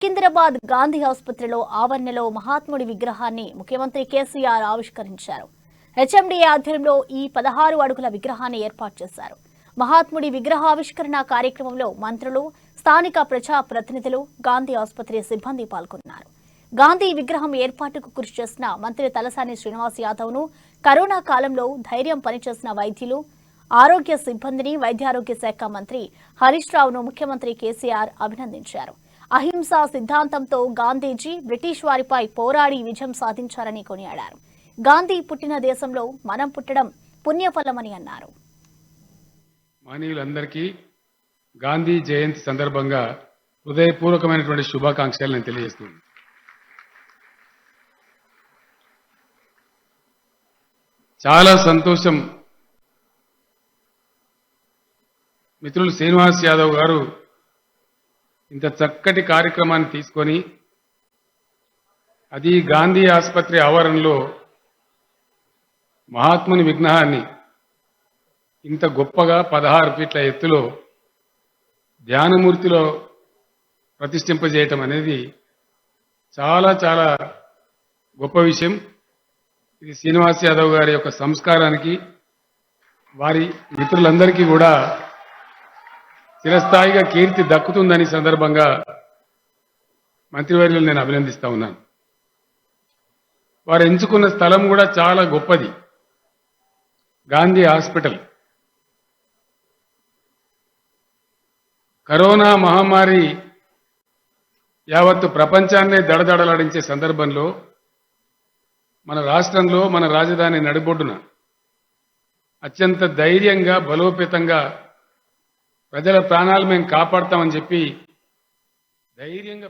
సికింద్రాబాద్ గాంధీ ఆసుపత్రిలో ఆవరణలో మహాత్ముడి విగ్రహాన్ని ముఖ్యమంత్రి కేసీఆర్ ఆవిష్కరించారు. హెచ్ఎండీఏ ఆధ్వర్యంలో ఈ 16 అడుగుల విగ్రహాన్ని ఏర్పాటు చేశారు. మహాత్ముడి విగ్రహావిష్కరణ కార్యక్రమంలో మంత్రులు, స్థానిక ప్రజా ప్రతినిధులు, గాంధీ ఆసుపత్రి సిబ్బంది పాల్గొన్నారు. గాంధీ విగ్రహం ఏర్పాటుకు కృషి చేసిన మంత్రి తలసాని శ్రీనివాస్ యాదవ్ను, కరోనా కాలంలో ధైర్యం పనిచేసిన వైద్యులు, ఆరోగ్య సిబ్బందిని వైద్యారోగ్య శాఖ మంత్రి హరీష్ రావును ముఖ్యమంత్రి కేసీఆర్ అభినందించారు. అహింసా సిద్ధాంతంతో గాంధీజీ బ్రిటిష్ వారిపై పోరాడి విజయం సాధించారని కొనియాడారు. గాంధీ పుట్టిన దేశంలో మనం పుట్టడం పుణ్యఫలమని అన్నారు. మానవులందరికీ గాంధీ జయంతి సందర్భంగా హృదయపూర్వకమైనటువంటి శుభాకాంక్షలు నేను తెలియజేస్తున్నాను. చాలా సంతోషం. మిత్రులు శ్రీనివాస్ యాదవ్ గారు ఇంత చక్కటి కార్యక్రమాన్ని తీసుకొని అది గాంధీ ఆసుపత్రి ఆవరణలో మహాత్ముని విగ్రహాన్ని ఇంత గొప్పగా 16 ఫీట్ల ఎత్తులో ధ్యానమూర్తిలో ప్రతిష్ఠింపజేయటం అనేది చాలా చాలా గొప్ప విషయం. ఇది శ్రీనివాస్ యాదవ్ గారి యొక్క సంస్కారానికి, వారి మిత్రులందరికీ కూడా చిరస్థాయిగా కీర్తి దక్కుతుందని సందర్భంగా మంత్రివర్యులు నేను అభినందిస్తా ఉన్నాను. వారు ఎంచుకున్న స్థలం కూడా చాలా గొప్పది. గాంధీ హాస్పిటల్ కరోనా మహమ్మారి యావత్తు ప్రపంచాన్నే దడదడలాడించే సందర్భంలో మన రాష్ట్రంలో, మన రాజధాని నడిబొడ్డున అత్యంత ధైర్యంగా, బలోపేతంగా ప్రజల ప్రాణాలు మేము కాపాడతామని చెప్పి ధైర్యంగా